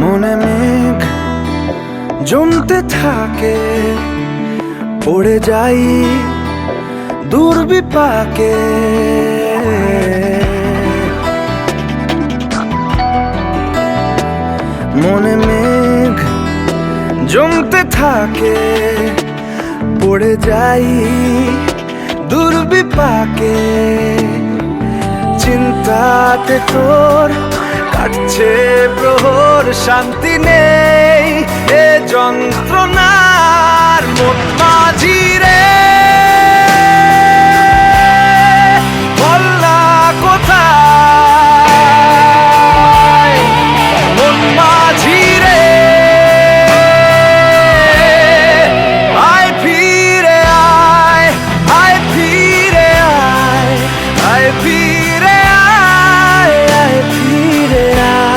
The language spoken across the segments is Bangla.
মনে মেঘ জমতে থাকে, পড়ে যাই দুর্বিপাকে। মনে মেঘ জমতে থাকে, পড়ে যাই দুর্বিপাকে। চিন্তাতে তোর কাটছে প্রহর, শান্তি নেই এ যন্ত্রণার মন মাঝি রে। বল না কোথায় মন মাঝি রে। আয় ফিরে আয়, আয় ফিরে আয়, আয় ফিরে আয়, আয় ফিরে আয়।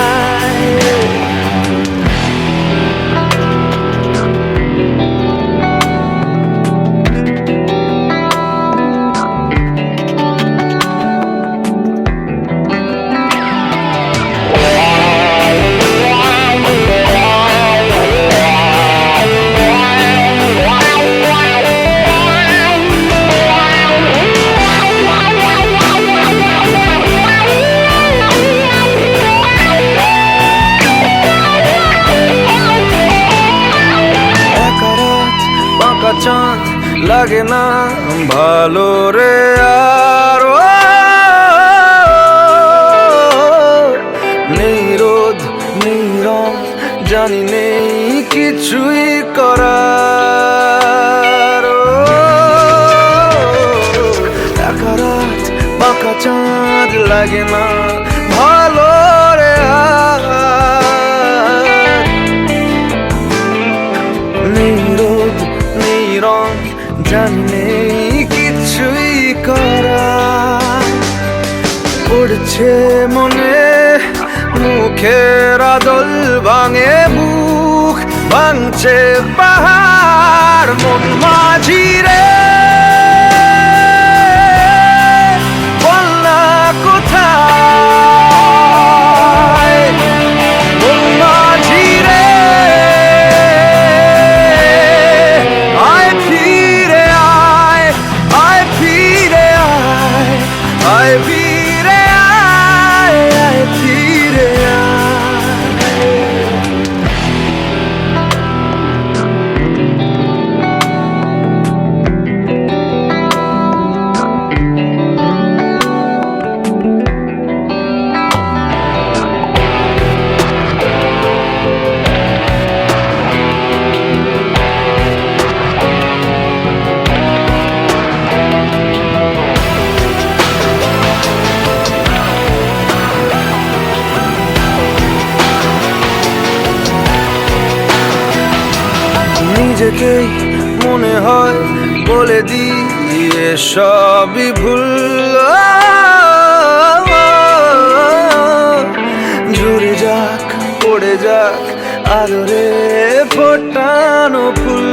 চাঁদ লাগে না ভালো রে আর, নেই রোদ নেই রং, জানি নেই কিছুই করার। একা রাত বাঁকা চাঁদ লাগে না ভালো রে আর, নেই রোদ নেই রং, জানি নেই কিছুই করা। পড়ছে মনে মুখের আদল, ভাঙে বুক ভাঙছে পাহাড় মন মাঝি রে। বল না কোথায় মন মাঝি রে। আয় ফিরে আয়, আয় ফিরে আয়, আয় ফিরে আয়, আয় ফিরে আয়। নিজেকেই মনে হয় বলে দিয়ে সবই ভুল, ঝরে যাক পড়ে যাক আদরে ফোটানো ফুল।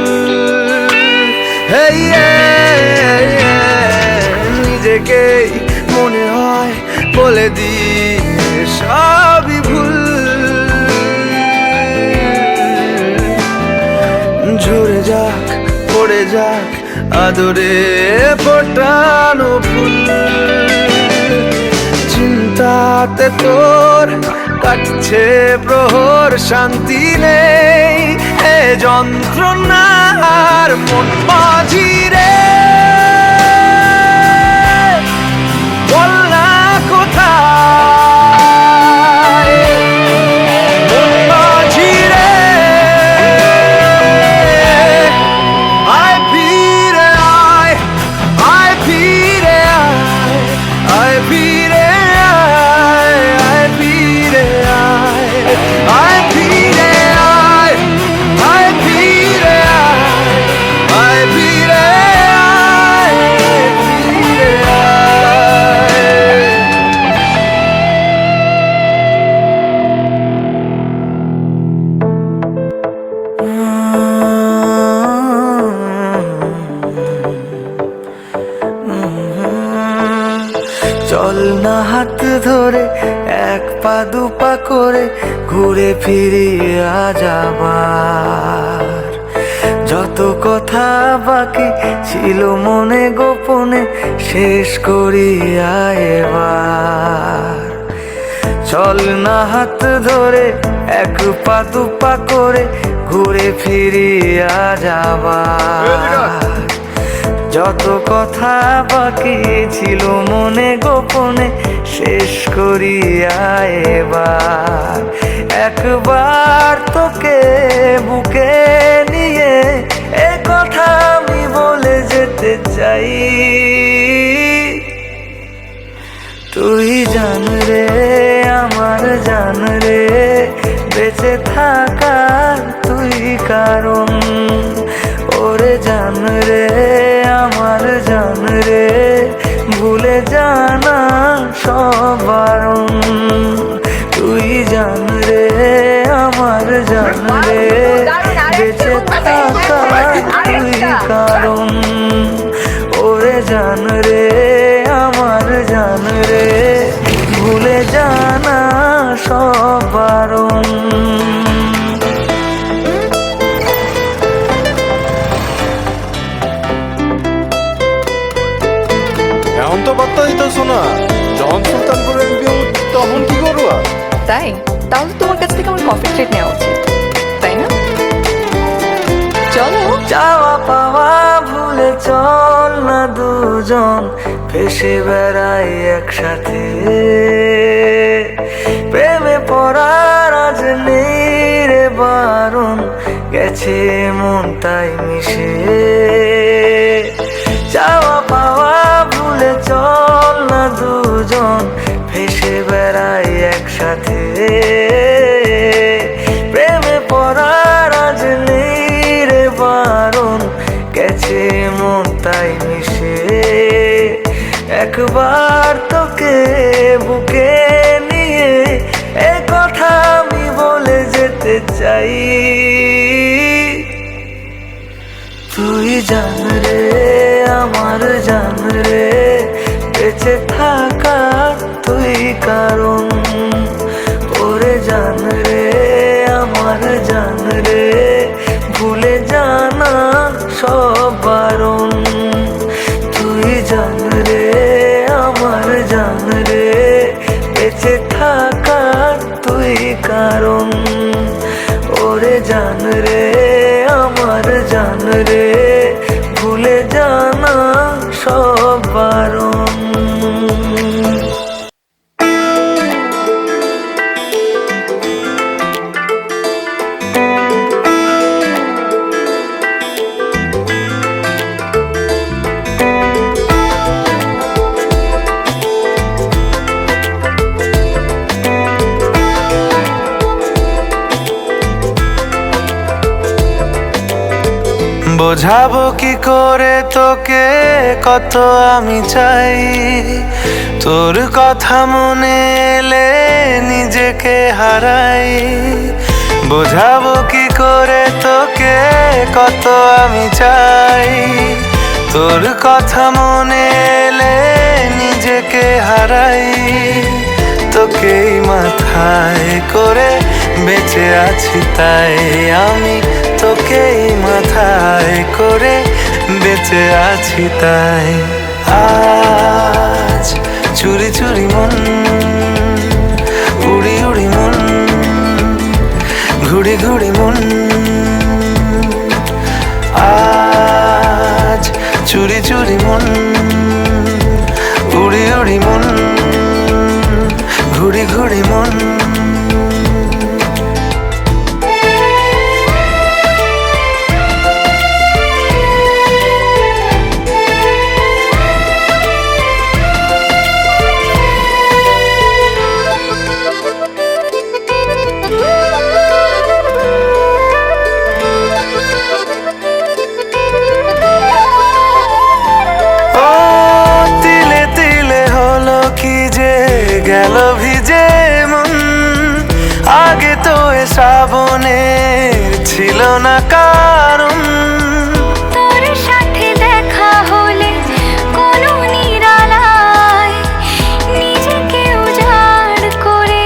নিজেকেই মনে হয় বলে দিয়ে সবই ভুল, ঝরে যাক পড়ে যাক আদরে ফোটানো ফুল। চিন্তাতে তোর কাটছে প্রহর, শান্তি নেই এ যন্ত্রণার মন মাঝি রে। বল না কোথায় মন মাঝি রে। আয় ফিরে আয়, আয় ফিরে আয়, আয় ফিরে আয়, আয় ফিরে আয়, আয় ফিরে আয়, আয় ফিরে আয়, আয় ফিরে আয়, ফিরে আয়। চল না হাত ধরে এক পা দুপা করে ঘুরে ফিরে আজ আবার। যত কথা বাকি ছিল মনে গোপনে শেষ করিয়া এবার। চল না হাত ধরে এক পা দুপা করে ঘুরে ফিরিয়া যাবার। যত কথা বাকি ছিল মনে গোপনে শেষ করিয়া এবার। একবার তোকে বুকে নিয়ে এ কথা আমি বলে যেতে চাই। তুই জান রে আমার জান রে, বেঁচে থাকার তুই কারণ। ওরে জান রে আমার জান রে, ভুলে জানা সব বারণ। তুই জান রে আমার জান রে, বেঁচে থাকার তুই কারণ। ওরে জান রে আমার জান রে, ভুলে জানা সব বারণ। এখন তো বার্তা দিতেছ না, যখন সুলতানপুরের বিয়ে তখন কি করবা? তাই? তাহলে তোমার কাছ থেকে আমার কফি ট্রিট নেওয়া উচিত, তাই না? চলো। চাওয়া পাওয়া ভুলে চল না দুজন ভেসে বেড়াই একসাথে। প্রেমে পড়ার আজ নেই রে বারণ, গেছে মন তাই মিশে। চাওয়া পাওয়া ভুলে চল না দুজন ভেসে বেড়াই একসাথে। প্রেমে পড়ার আজ নেই রে বারণ, গেছে মন তাই মিশে। একবার তোকে বুকে নিয়ে এ কথা আমি বলে যেতে চাই। তুই জান রে আমার জান রে, বেঁচে থাকার তুই কারণ। ওরে জান রে আমার জান রে, ভুলে জানা সব বারণ। তুই জান রে আমার জান রে, বেঁচে থাকার তুই কারণ। ওরে জান রে আমার জান রে, ভুলে জানা সব বারণ। বোঝাবো কি করে তোকে কত আমি চাই, তোর কথা মনে এলে নিজেকে হারাই। বোঝাবো কি করে তোকে কত আমি চাই, তোর কথা মনে এলে নিজেকে হারাই। তোকেই মাথায় করে বেঁচে আছি তাই আমি, তোকেই মাথায় করে বেঁচে আছি তাই। আজ চুরি চুরি মন উড়ি উড়ি মন, ঘুড়ি ঘুড়ি মন। আজ চুরি চুরি মন উড়ি উড়ি মন, ঘুড়ি ঘুড়ি মন। গেল ভিজে মন, আগে তো এ শ্রাবণের ছিল না কারণ। তোর সাথে দেখা হলে কোনো নিরালায় নিজেকে উজাড় করে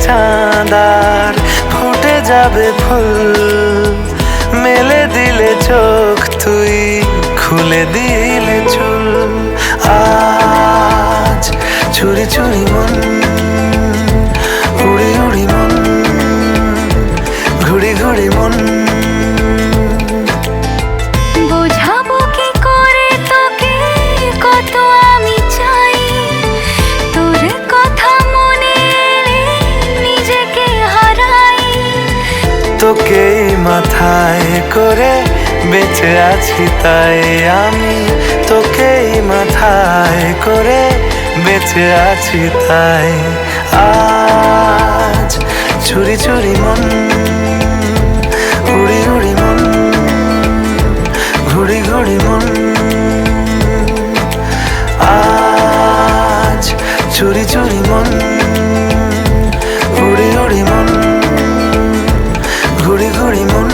চাঁদার ফুটে যাবে ফুল, মেলে দিলে চোখ তুই খুলে দিলে চুল। আজ চুরি চুরি মন, উড়ি উড়ি মন, ঘুড়ি ঘুড়ি মন। বোঝাবো কি করে তোকে কত আমি চাই, তোর কথা মনে এলে নিজেকে হারাই। তোকেই মাথায় করে বেঁচে আছি তাই আমি, তোকেই মাথায় করে বেঁচে আছি তাই। আজ চুরি চুরি মন, উড়ি উড়ি মন, ঘুড়ি ঘুড়ি মন। আজ চুরি চুরি মন, উড়ি উড়ি মন, ঘুড়ি ঘুড়ি মন।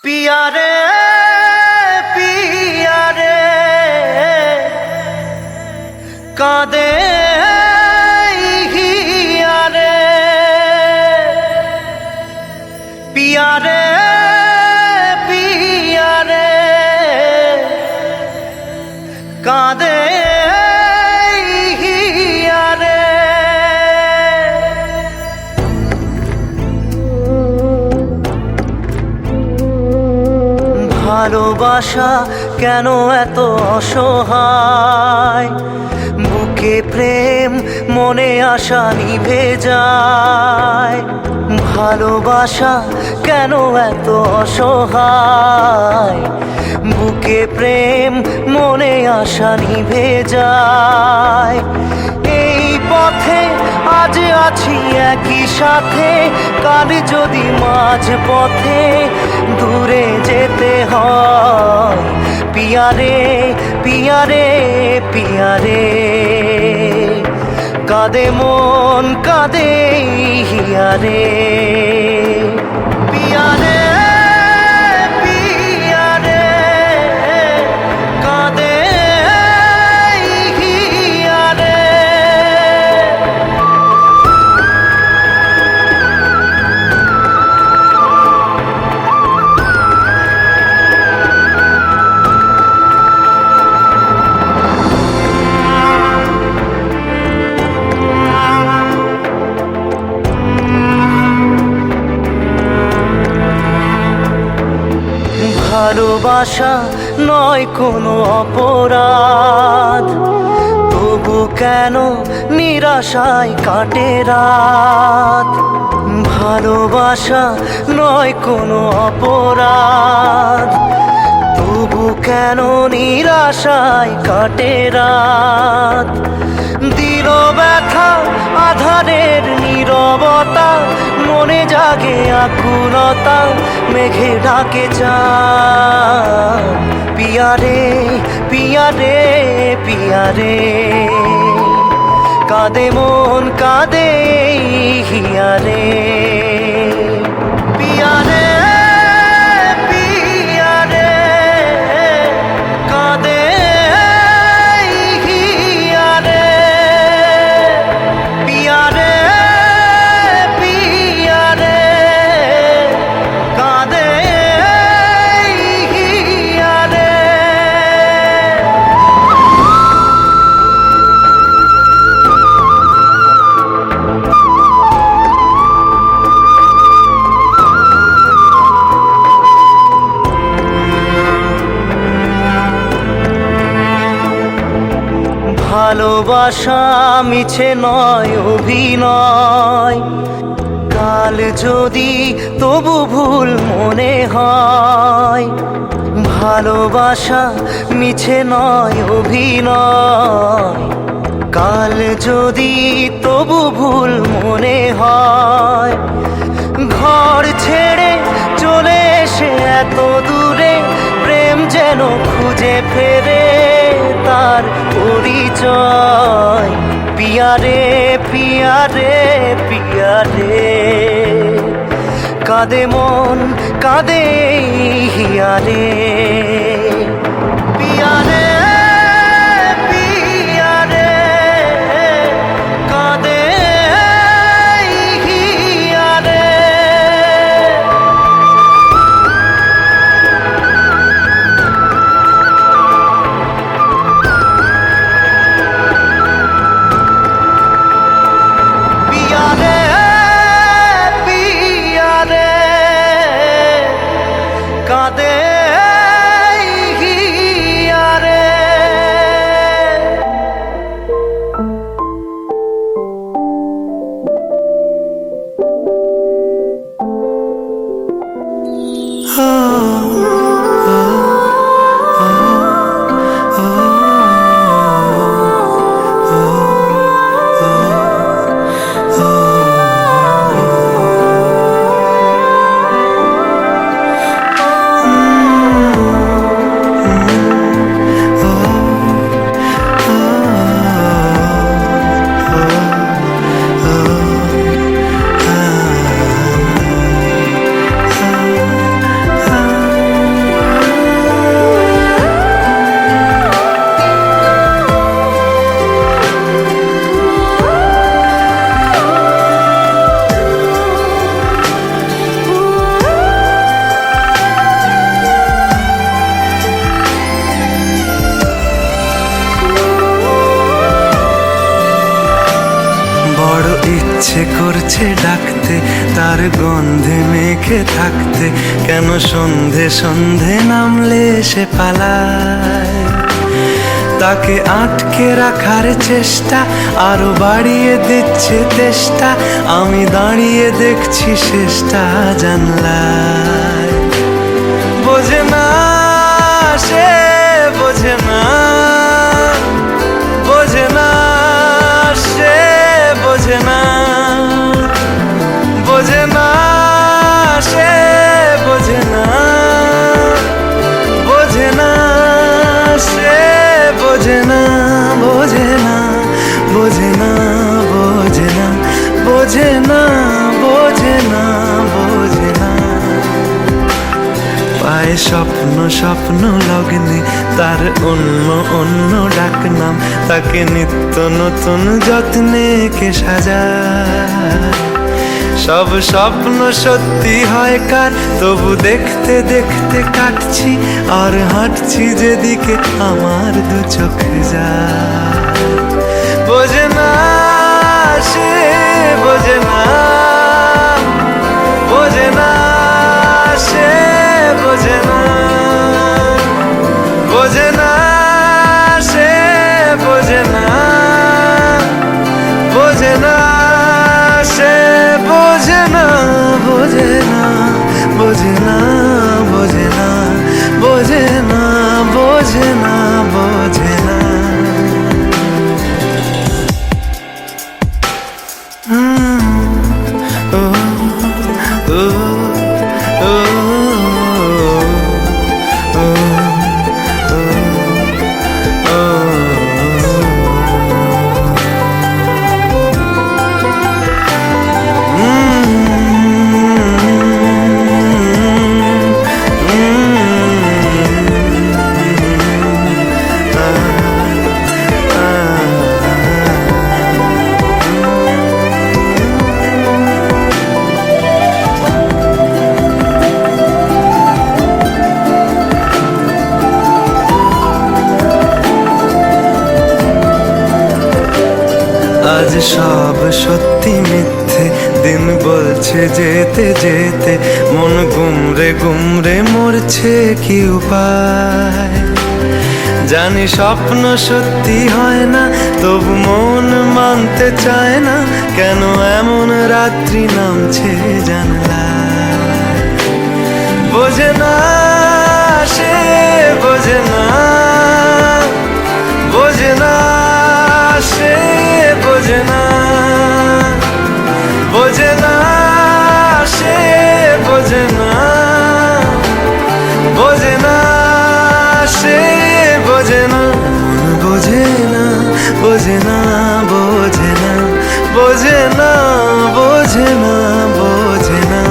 पिया रे पिया रे कादे हिया रे, पिया रे पिया रे कादे हिया रे। ভালোবাসা কেন এত অসহায়, বুকে প্রেম মনে আশা নিভে যায়। ভালোবাসা কেন এত অসহায়, বুকে প্রেম মনে আশা নিভে যায়। এই পথে আজ আছি একই সাথে, কাল যদি মাঝ পথে দূরে যেতে হয়। পিয়া রে পিয়া রে পিয়া রে কাঁদে মন কাঁদে হিয়া রে। পিয়া রে পিয়া রে কাঁদে হিয়া রে। ভালোবাসা নয় কোনো অপরাধ, তবু কেন নিরাশায় কাটে রাত। ভালোবাসা নয় কোনো অপরাধ, তবু কেন নিরাশায় কাটে রাত। দিল ব্যথা আধারের নীরবতা, মনে জাগে আকুলতা, মেঘে ঢাকে চাঁদ। পিয়া রে পিয়া রে পিয়া রে কাঁদে মন কাঁদে হিয়া রে। পিয়া রে পিয়া রে কাঁদে হিয়া রে। পিয়া রে পিয়া রে কাঁদে হিয়া রে। ভালোবাসা মিছে নয় অভিনয়, কাল যদি তবু ভুল মনে হয়। ভালোবাসা মিছে নয় অভিনয়, কাল যদি তবু ভুল মনে হয়, ঘর ছেড়ে চলে এসে এত দূরে প্রেম যেন খুঁজে ফেরে তার পরিচয়। পিয়ারে পিয়ারে পিয়ারে, কাঁদে মন কাঁদে এই হিয়ারে। পিয়ারে পিয়ারে, কাঁদে এই হিয়ারে। পিয়ারে পিয়ারে, কাঁদে এই হিয়ারে। বড় ইচ্ছে করছে ডাকতে, তার গন্ধে মেখে থাকতে, কেন সন্ধে সন্ধে নামলে সে পালায়। তাকে আটকে রাখার চেষ্টা আরো বাড়িয়ে দিচ্ছে তেষ্টা, আমি দাঁড়িয়ে দেখছি শেষটা জানলায়। বোঝে না সে, বোঝে না, বোঝে না সে, বোঝে না, বোঝে না সে, বোঝে না, বোঝে না সে, বোঝে না, বোঝে না, বোঝে না, বোঝে না, বোঝে না, বোঝে না, বোঝে না। পায়ে স্বপ্ন স্বপ্ন লগ্নে তার অন্য অন্য ডাকনাম, তাকে নিত্য নতুন যত্নে কে সাজায়। সব স্বপ্ন সত্যি হয় কার, তবু দেখতে দেখতে কাটছি আর হাঁটছি যেদিকে আমার দু চোখ যায়। বোঝে না সে, বোঝে না, বোঝে না সে, বোঝে না, বোঝে না সে, বোঝে না, বোঝে না সে, বোঝে না, বোঝে না, বোঝে না, বোঝে না, বোঝে না, বোঝে না, বোঝে না। আজ সব সত্যি মিথ্যে, দিন বলছে যেতে যেতে, মন গুমরে গুমরে মরছে কি উপায়। জানি স্বপ্ন সত্যি হয় না, তবু মন মানতে চায় না, কেন এমন রাত্রি নামছে জানলায়। বোঝে না সে, বোঝে না, বোঝে না সে, বোঝে না, বোঝে না, সে বোঝে না, মন বোঝে না, বোঝে না, বোঝে না, বোঝে না, বোঝে না, বোঝে না।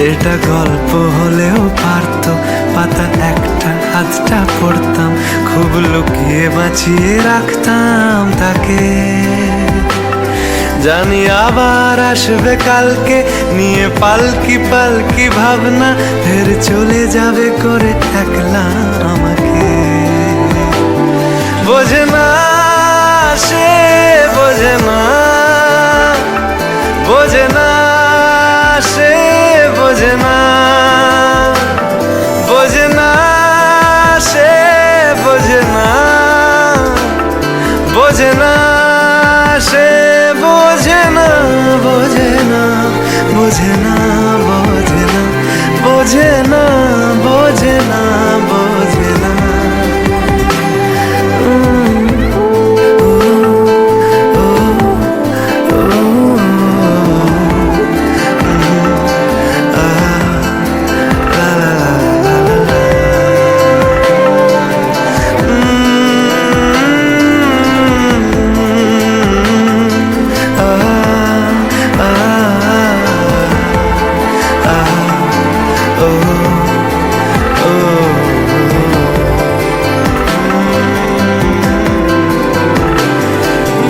এটা গল্প হলেও পারতো, পাতা একটা হাতটা পড়তাম, খুব লুকিয়ে বাঁচিয়ে রাখতাম তাকে। জানি আবার আসবে কালকে, নিয়ে পালকি পালকি ভাবনা, ফের চলে যাবে করে একলা আমাকে। বোঝে না, সে বোঝে না, বোঝে না, সে বোঝে না, বোঝে না, সে বোঝে না, বোঝে না, সে বোঝে না, বোঝে না, বোঝে না, বোঝে না, বোঝে না, বোঝে না, বোঝে না।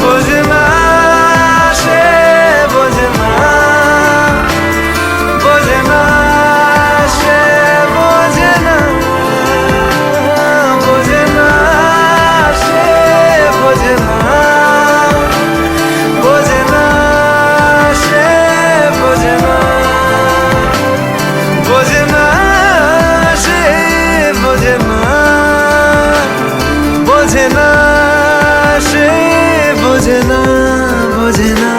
বোঝে না, সে বোঝে না, বোঝে না, সে বোঝে না, বোঝে না, সে বোঝে না, বোঝে না, সে বোঝে না, বোঝে না, সে বোঝে না, বোঝে না, সে বোঝে না, বোঝে না,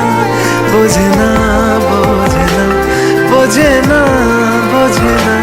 বোঝে না, বোঝে না, বোঝে না, বোঝে না।